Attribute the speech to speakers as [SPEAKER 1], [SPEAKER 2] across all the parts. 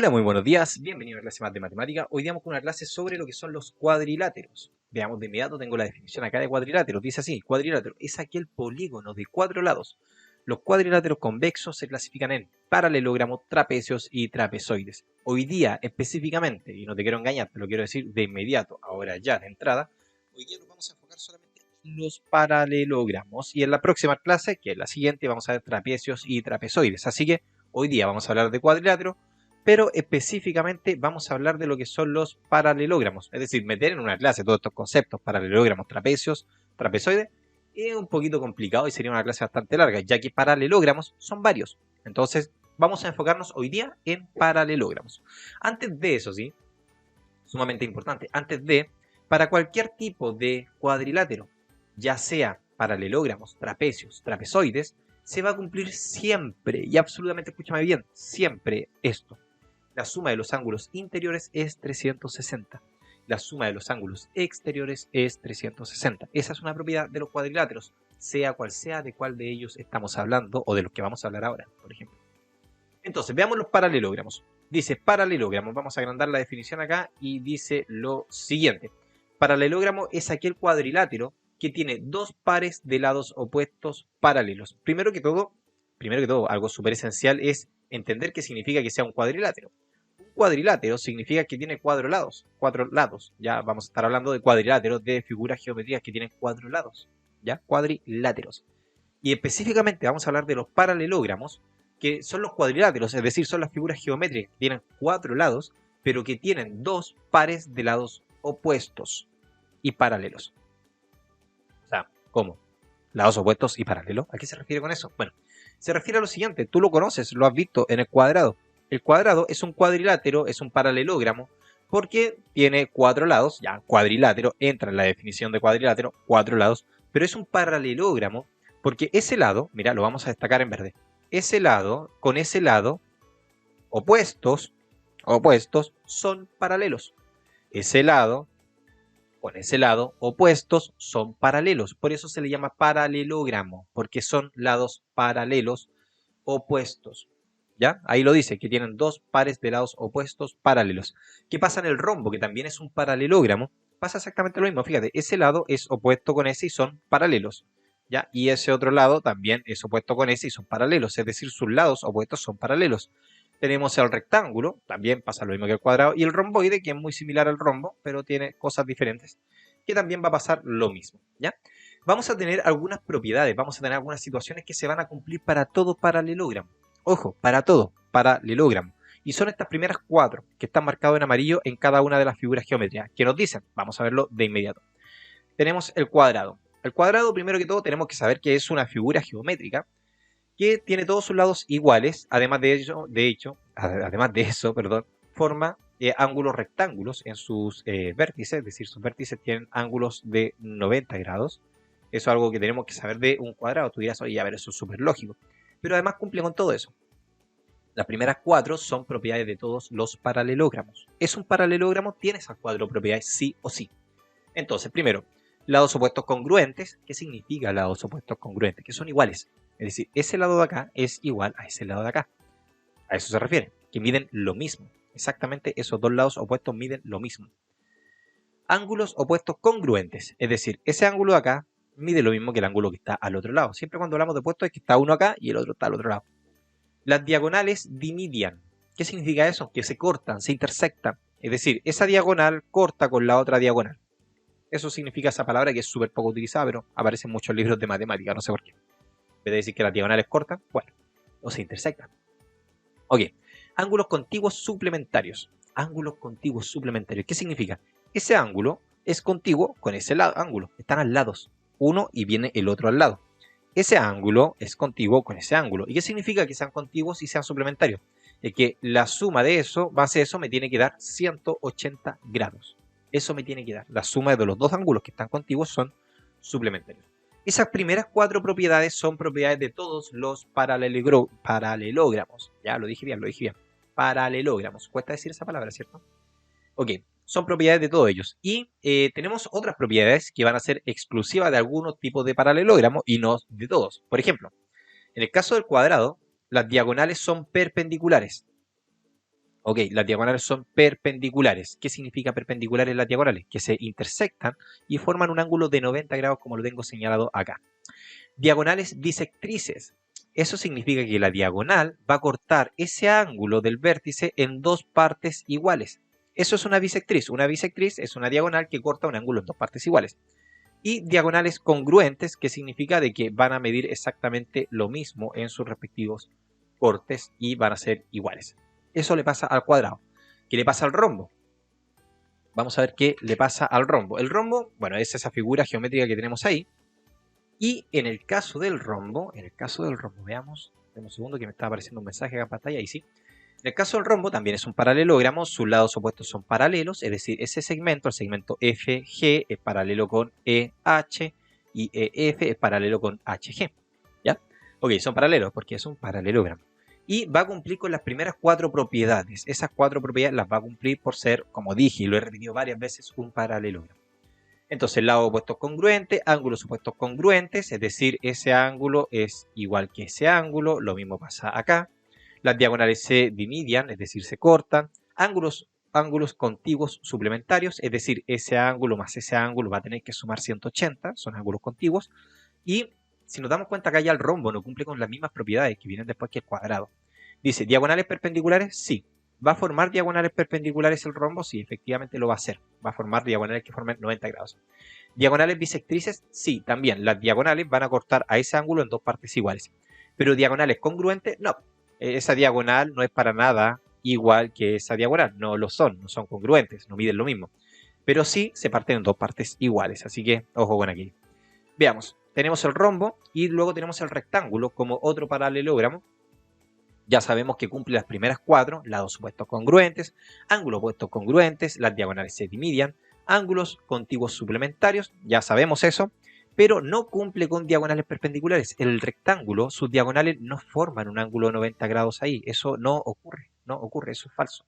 [SPEAKER 1] Hola, muy buenos días, bienvenidos a clase más de matemática. Hoy día vamos con una clase sobre lo que son los cuadriláteros. Veamos de inmediato, tengo la definición acá de cuadrilátero. Dice así, cuadrilátero es aquel polígono de cuatro lados. Los cuadriláteros convexos se clasifican en paralelogramos, trapecios y trapezoides. Hoy día específicamente, y no te quiero engañar, te lo quiero decir de inmediato, ahora ya de entrada, hoy día nos vamos a enfocar solamente en los paralelogramos. Y en la próxima clase, que es la siguiente, vamos a ver trapecios y trapezoides. Así que hoy día vamos a hablar de cuadrilátero, pero específicamente vamos a hablar de lo que son los paralelogramos, es decir, meter en una clase todos estos conceptos, paralelogramos, trapecios, trapezoides, es un poquito complicado y sería una clase bastante larga, ya que paralelogramos son varios. Entonces, vamos a enfocarnos hoy día en paralelogramos. Antes de eso, sí, sumamente importante, para cualquier tipo de cuadrilátero, ya sea paralelogramos, trapecios, trapezoides, se va a cumplir siempre, y absolutamente, escúchame bien, siempre esto. La suma de los ángulos interiores es 360. La suma de los ángulos exteriores es 360. Esa es una propiedad de los cuadriláteros, sea cual sea de cuál de ellos estamos hablando o de los que vamos a hablar ahora, por ejemplo. Entonces, veamos los paralelogramos. Dice paralelogramo, vamos a agrandar la definición acá y dice lo siguiente. Paralelogramo es aquel cuadrilátero que tiene dos pares de lados opuestos paralelos. Primero que todo, algo súper esencial es entender qué significa que sea un cuadrilátero. Un cuadrilátero significa que tiene cuatro lados. Ya vamos a estar hablando de cuadriláteros, de figuras geométricas que tienen cuatro lados, ya, cuadriláteros. Y específicamente vamos a hablar de los paralelogramos, que son los cuadriláteros, es decir, son las figuras geométricas que tienen cuatro lados, pero que tienen dos pares de lados opuestos y paralelos. O sea, ¿cómo? Lados opuestos y paralelos. ¿A qué se refiere con eso? Bueno, se refiere a lo siguiente, tú lo conoces, lo has visto en el cuadrado. El cuadrado es un cuadrilátero, es un paralelogramo, porque tiene cuatro lados, ya, cuadrilátero, entra en la definición de cuadrilátero, cuatro lados, pero es un paralelogramo, porque ese lado, mira, lo vamos a destacar en verde, ese lado, con ese lado, opuestos, son paralelos. Ese lado, con ese lado, opuestos son paralelos. Por eso se le llama paralelogramo, porque son lados paralelos opuestos. ¿Ya? Ahí lo dice, que tienen dos pares de lados opuestos paralelos. ¿Qué pasa en el rombo, que también es un paralelogramo? Pasa exactamente lo mismo. Fíjate, ese lado es opuesto con ese y son paralelos. ¿Ya? Y ese otro lado también es opuesto con ese y son paralelos. Es decir, sus lados opuestos son paralelos. Tenemos el rectángulo, también pasa lo mismo que el cuadrado, y el romboide, que es muy similar al rombo, pero tiene cosas diferentes, que también va a pasar lo mismo, ¿ya? Vamos a tener algunas propiedades, vamos a tener algunas situaciones que se van a cumplir para todo paralelogramo. Ojo, para todo paralelogramo. Y son estas primeras cuatro que están marcadas en amarillo en cada una de las figuras geométricas, que nos dicen, vamos a verlo de inmediato. Tenemos el cuadrado. El cuadrado, primero que todo, tenemos que saber que es una figura geométrica que tiene todos sus lados iguales, además de eso, forma ángulos rectángulos en sus vértices, es decir, sus vértices tienen ángulos de 90 grados. Eso es algo que tenemos que saber de un cuadrado. Tú dirás, oye, a ver, eso es súper lógico. Pero además cumple con todo eso. Las primeras cuatro son propiedades de todos los paralelogramos. ¿Es un paralelogramo? Tiene esas cuatro propiedades sí o sí. Entonces, primero, lados opuestos congruentes. ¿Qué significa lados opuestos congruentes? Que son iguales. Es decir, ese lado de acá es igual a ese lado de acá. A eso se refiere, que miden lo mismo. Exactamente, esos dos lados opuestos miden lo mismo. Ángulos opuestos congruentes, es decir, ese ángulo de acá mide lo mismo que el ángulo que está al otro lado. Siempre cuando hablamos de opuestos es que está uno acá y el otro está al otro lado. Las diagonales dimidian. ¿Qué significa eso? Que se cortan, se intersectan. Es decir, esa diagonal corta con la otra diagonal. Eso significa esa palabra que es súper poco utilizada, pero aparece en muchos libros de matemática, no sé por qué. En vez de decir que las diagonales cortan, bueno, o se intersectan. Ok, ángulos contiguos suplementarios. Ángulos contiguos suplementarios. ¿Qué significa? Ese ángulo es contiguo con ese ángulo. Están al lado. Uno y viene el otro al lado. Ese ángulo es contiguo con ese ángulo. ¿Y qué significa que sean contiguos y sean suplementarios? Es que la suma de eso, base a eso, me tiene que dar 180 grados. Eso me tiene que dar. La suma de los dos ángulos que están contiguos son suplementarios. Esas primeras cuatro propiedades son propiedades de todos los paralelogramos. Ya, lo dije bien. Paralelogramos. Cuesta decir esa palabra, ¿cierto? Ok, son propiedades de todos ellos. Y tenemos otras propiedades que van a ser exclusivas de algunos tipos de paralelogramo y no de todos. Por ejemplo, en el caso del cuadrado, las diagonales son perpendiculares. Ok, las diagonales son perpendiculares. ¿Qué significa perpendiculares las diagonales? Que se intersectan y forman un ángulo de 90 grados como lo tengo señalado acá. Diagonales bisectrices. Eso significa que la diagonal va a cortar ese ángulo del vértice en dos partes iguales. Eso es una bisectriz. Una bisectriz es una diagonal que corta un ángulo en dos partes iguales. Y diagonales congruentes, que significa de que van a medir exactamente lo mismo en sus respectivos cortes y van a ser iguales. Eso le pasa al cuadrado. ¿Qué le pasa al rombo? Vamos a ver qué le pasa al rombo. El rombo, bueno, es esa figura geométrica que tenemos ahí. Y en el caso del rombo, veamos, un segundo que me está apareciendo un mensaje acá en pantalla, ahí sí. En el caso del rombo también es un paralelogramo, sus lados opuestos son paralelos, es decir, ese segmento, el segmento FG es paralelo con EH y EF es paralelo con HG. ¿Ya? Ok, son paralelos porque es un paralelogramo. Y va a cumplir con las primeras 4 propiedades. Esas 4 propiedades las va a cumplir por ser, como dije y lo he repetido varias veces, un paralelogramo. Entonces, lados opuestos congruentes, ángulos opuestos congruentes, es decir, ese ángulo es igual que ese ángulo, lo mismo pasa acá. Las diagonales se dividen, es decir, se cortan. Ángulos contiguos suplementarios, es decir, ese ángulo más ese ángulo va a tener que sumar 180, son ángulos contiguos. Y si nos damos cuenta acá ya el rombo no cumple con las mismas propiedades que vienen después que el cuadrado. Dice, ¿diagonales perpendiculares? Sí. ¿Va a formar diagonales perpendiculares el rombo? Sí, efectivamente lo va a hacer. Va a formar diagonales que formen 90 grados. ¿Diagonales bisectrices? Sí, también. Las diagonales van a cortar a ese ángulo en dos partes iguales. Pero diagonales congruentes, no. Esa diagonal no es para nada igual que esa diagonal. No lo son, no son congruentes, no miden lo mismo. Pero sí se parten en dos partes iguales. Así que, ojo con aquí. Veamos. Tenemos el rombo y luego tenemos el rectángulo como otro paralelogramo. Ya sabemos que cumple las primeras 4, lados opuestos congruentes, ángulos opuestos congruentes, las diagonales se dividen, ángulos contiguos suplementarios, ya sabemos eso, pero no cumple con diagonales perpendiculares. El rectángulo, sus diagonales no forman un ángulo de 90 grados ahí, eso no ocurre, eso es falso.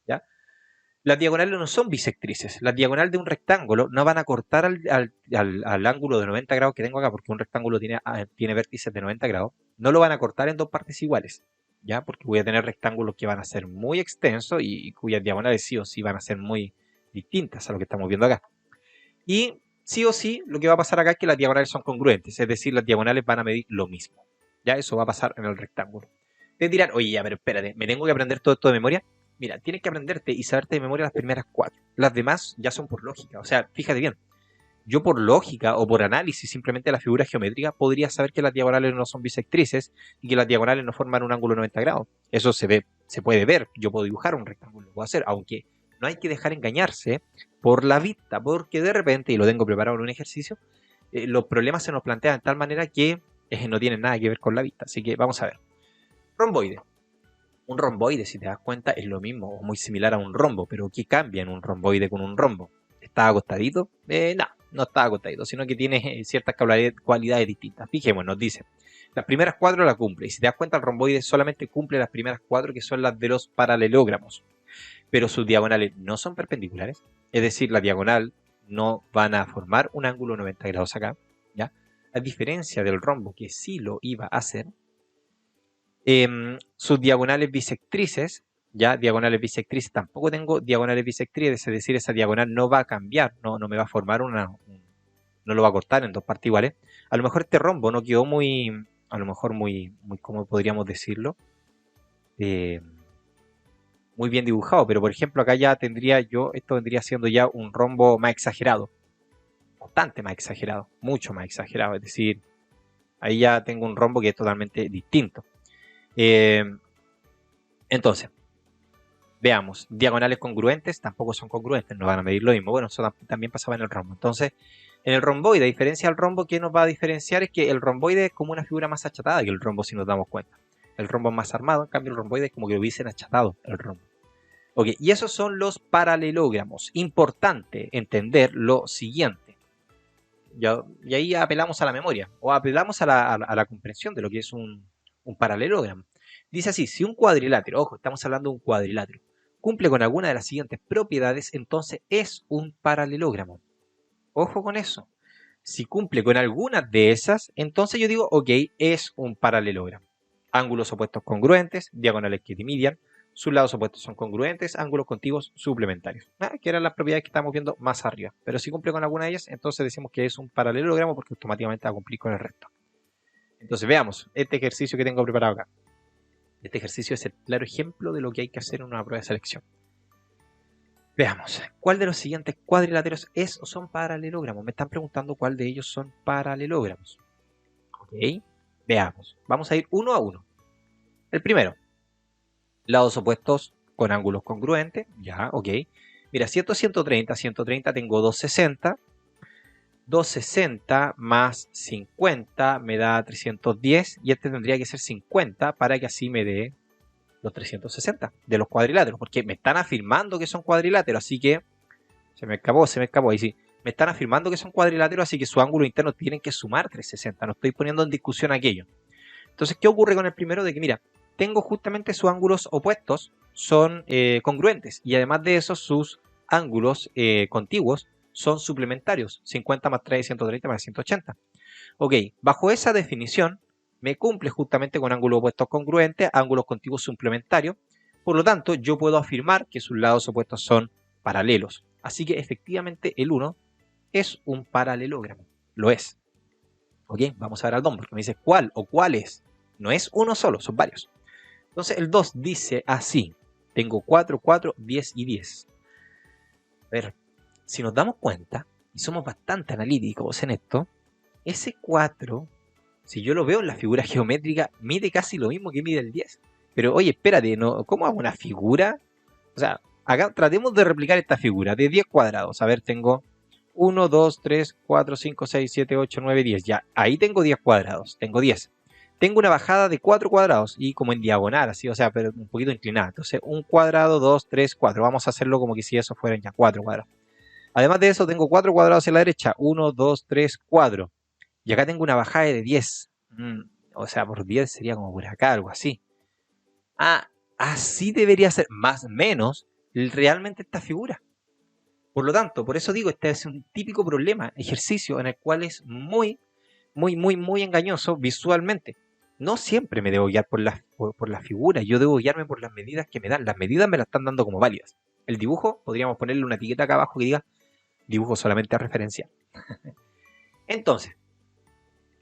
[SPEAKER 1] ¿Ya? Las diagonales no son bisectrices. Las diagonales de un rectángulo no van a cortar al ángulo de 90 grados que tengo acá, porque un rectángulo tiene vértices de 90 grados. No lo van a cortar en dos partes iguales, ¿ya? Porque voy a tener rectángulos que van a ser muy extensos y cuyas diagonales sí o sí van a ser muy distintas a lo que estamos viendo acá. Y sí o sí, lo que va a pasar acá es que las diagonales son congruentes, es decir, las diagonales van a medir lo mismo. ¿Ya? Eso va a pasar en el rectángulo. Te dirán, oye, ya, pero espérate, ¿me tengo que aprender todo esto de memoria? Mira, tienes que aprenderte y saberte de memoria las primeras 4. Las demás ya son por lógica. O sea, fíjate bien. Yo por lógica o por análisis simplemente de la figura geométrica podría saber que las diagonales no son bisectrices y que las diagonales no forman un ángulo de 90 grados. Eso se puede ver. Yo puedo dibujar un rectángulo, lo puedo hacer, aunque no hay que dejar engañarse por la vista, porque de repente, y lo tengo preparado en un ejercicio, los problemas se nos plantean de tal manera que no tienen nada que ver con la vista. Así que vamos a ver. Romboide. Un romboide, si te das cuenta, es lo mismo o muy similar a un rombo, pero ¿qué cambia en un romboide con un rombo? ¿Está acostadito? No está acostadito, sino que tiene ciertas cualidades distintas. Fijémonos, dice, las primeras 4 la cumple, y si te das cuenta el romboide solamente cumple las primeras 4 que son las de los paralelogramos, pero sus diagonales no son perpendiculares, es decir, la diagonal no van a formar un ángulo 90 grados acá, ¿ya? A diferencia del rombo que sí lo iba a hacer, sus diagonales bisectrices, ya diagonales bisectrices, tampoco tengo diagonales bisectrices, es decir, esa diagonal no va a cambiar, no me va a formar no lo va a cortar en dos partes iguales. A lo mejor este rombo no quedó muy, a lo mejor muy, ¿cómo podríamos decirlo? Muy bien dibujado, pero por ejemplo acá ya tendría yo, esto vendría siendo ya un rombo más exagerado, bastante más exagerado, mucho más exagerado, es decir, ahí ya tengo un rombo que es totalmente distinto. Entonces, veamos, diagonales congruentes tampoco son congruentes, no van a medir lo mismo. Bueno, eso también pasaba en el rombo. Entonces, en el romboide, a diferencia del rombo, ¿qué nos va a diferenciar? Es que el romboide es como una figura más achatada que el rombo, si nos damos cuenta. El rombo es más armado, en cambio el romboide es como que lo hubiesen achatado el rombo. Ok, y esos son los paralelogramos. Importante entender lo siguiente. Y ahí apelamos a la memoria, o apelamos a la comprensión de lo que es un paralelogramo. Dice así, si un cuadrilátero, ojo, estamos hablando de un cuadrilátero, cumple con alguna de las siguientes propiedades, entonces es un paralelogramo. Ojo con eso. Si cumple con alguna de esas, entonces yo digo, ok, es un paralelogramo. Ángulos opuestos congruentes, diagonales que dividen, sus lados opuestos son congruentes, ángulos contiguos suplementarios. Que eran las propiedades que estamos viendo más arriba. Pero si cumple con alguna de ellas, entonces decimos que es un paralelogramo porque automáticamente va a cumplir con el resto. Entonces veamos este ejercicio que tengo preparado acá. Este ejercicio es el claro ejemplo de lo que hay que hacer en una prueba de selección. Veamos, ¿cuál de los siguientes cuadriláteros es o son paralelogramos? Me están preguntando cuál de ellos son paralelogramos. Ok, veamos. Vamos a ir uno a uno. El primero, lados opuestos con ángulos congruentes. Ya, ok. Mira, 130, 130 tengo 260. 260 más 50 me da 310 y este tendría que ser 50 para que así me dé los 360 de los cuadriláteros, porque me están afirmando que son cuadriláteros, así que se me escapó, ahí sí, me están afirmando que son cuadriláteros, así que su ángulo interno tienen que sumar 360, no estoy poniendo en discusión aquello. Entonces, ¿qué ocurre con el primero? De que mira, tengo justamente sus ángulos opuestos son congruentes y además de eso sus ángulos contiguos son suplementarios, 50 más 3, 130 más 180. Ok, bajo esa definición me cumple justamente con ángulos opuestos congruentes, ángulos contiguos suplementarios. Por lo tanto, yo puedo afirmar que sus lados opuestos son paralelos. Así que efectivamente el 1 es un paralelogramo. Lo es. Ok, vamos a ver al 2 porque me dice cuál o cuáles. No es uno solo, son varios. Entonces el 2 dice así. Tengo 4, 4, 10 y 10. A ver, si nos damos cuenta, y somos bastante analíticos en esto, ese 4, si yo lo veo en la figura geométrica, mide casi lo mismo que mide el 10. Pero oye, espérate, ¿no? ¿Cómo hago una figura? O sea, acá tratemos de replicar esta figura de 10 cuadrados. A ver, tengo 1, 2, 3, 4, 5, 6, 7, 8, 9, 10. Ya, ahí tengo 10 cuadrados. Tengo 10. Tengo una bajada de 4 cuadrados y como en diagonal, así, o sea, pero un poquito inclinada. Entonces, 1 cuadrado, 2, 3, 4. Vamos a hacerlo como que si eso fueran ya 4 cuadrados. Además de eso, tengo 4 cuadrados en la derecha. 1, 2, 3, 4. Y acá tengo una bajada de 10. O sea, por 10 sería como por acá, algo así. Así debería ser, más o menos, realmente esta figura. Por lo tanto, por eso digo, este es un típico problema, ejercicio en el cual es muy engañoso visualmente. No siempre me debo guiar por la figura, yo debo guiarme por las medidas que me dan. Las medidas me las están dando como válidas. El dibujo, podríamos ponerle una etiqueta acá abajo que diga dibujo solamente a referencia. Entonces,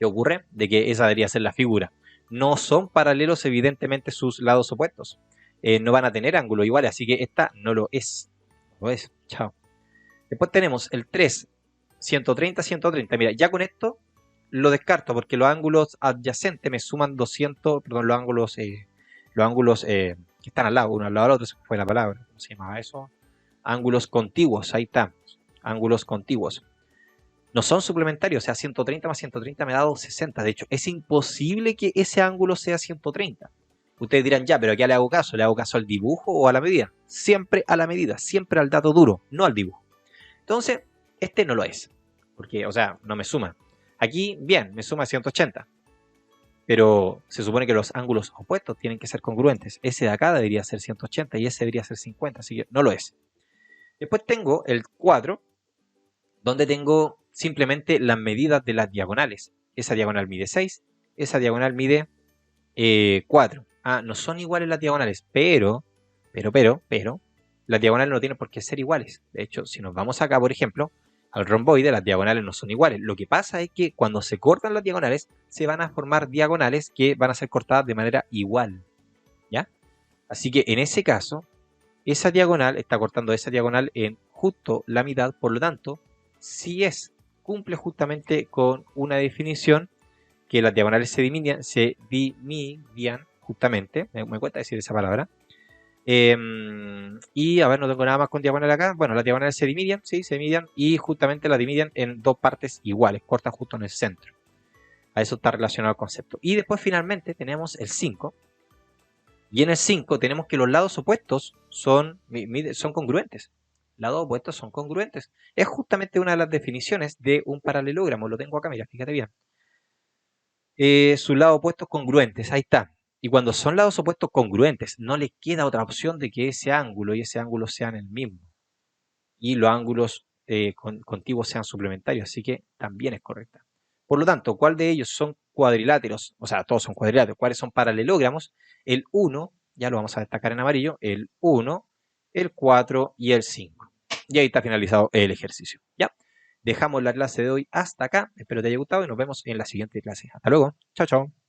[SPEAKER 1] ¿qué ocurre? De que esa debería ser la figura. No son paralelos evidentemente sus lados opuestos. No van a tener ángulos iguales, así que esta no lo es. No lo es. Chao. Después tenemos el 3, 130, 130. Mira, ya con esto lo descarto porque los ángulos adyacentes me suman 200, perdón, los ángulos que están al lado, uno al lado del otro, se fue la palabra, ¿cómo se llamaba eso? Ángulos contiguos, ahí está, ángulos contiguos. No son suplementarios, o sea, 130 más 130 me da 260. De hecho, es imposible que ese ángulo sea 130. Ustedes dirán, ya, pero ¿a qué le hago caso? ¿Le hago caso al dibujo o a la medida? Siempre a la medida, siempre al dato duro, no al dibujo. Entonces, este no lo es, porque, o sea, no me suma. Aquí, bien, me suma 180, pero se supone que los ángulos opuestos tienen que ser congruentes. Ese de acá debería ser 180 y ese debería ser 50, así que no lo es. Después tengo el 4, donde tengo simplemente las medidas de las diagonales. Esa diagonal mide 6, esa diagonal mide 4. No son iguales las diagonales, pero, las diagonales no tienen por qué ser iguales. De hecho, si nos vamos acá, por ejemplo, al romboide, las diagonales no son iguales. Lo que pasa es que cuando se cortan las diagonales, se van a formar diagonales que van a ser cortadas de manera igual. ¿Ya? Así que en ese caso, esa diagonal está cortando esa diagonal en justo la mitad, por lo tanto, si cumple justamente con una definición que las diagonales se dividían justamente, me cuesta decir esa palabra, y a ver, no tengo nada más con diagonal acá. Bueno, las diagonales se dividen, sí, se dividen y justamente las dividen en dos partes iguales, cortan justo en el centro. A eso está relacionado el concepto. Y después finalmente tenemos el 5. Y en el 5 tenemos que los lados opuestos son congruentes. Lados opuestos son congruentes. Es justamente una de las definiciones de un paralelogramo. Lo tengo acá, mira, fíjate bien. Sus lados opuestos congruentes, ahí está. Y cuando son lados opuestos congruentes, no les queda otra opción de que ese ángulo y ese ángulo sean el mismo. Y los ángulos contiguos sean suplementarios, así que también es correcta. Por lo tanto, ¿cuál de ellos son cuadriláteros? O sea, todos son cuadriláteros. ¿Cuáles son paralelogramos? El 1 ya lo vamos a destacar en amarillo, el 1, el 4 y el 5. Y ahí está finalizado el ejercicio. Ya, dejamos la clase de hoy hasta acá. Espero te haya gustado y nos vemos en la siguiente clase. Hasta luego. Chao, chao.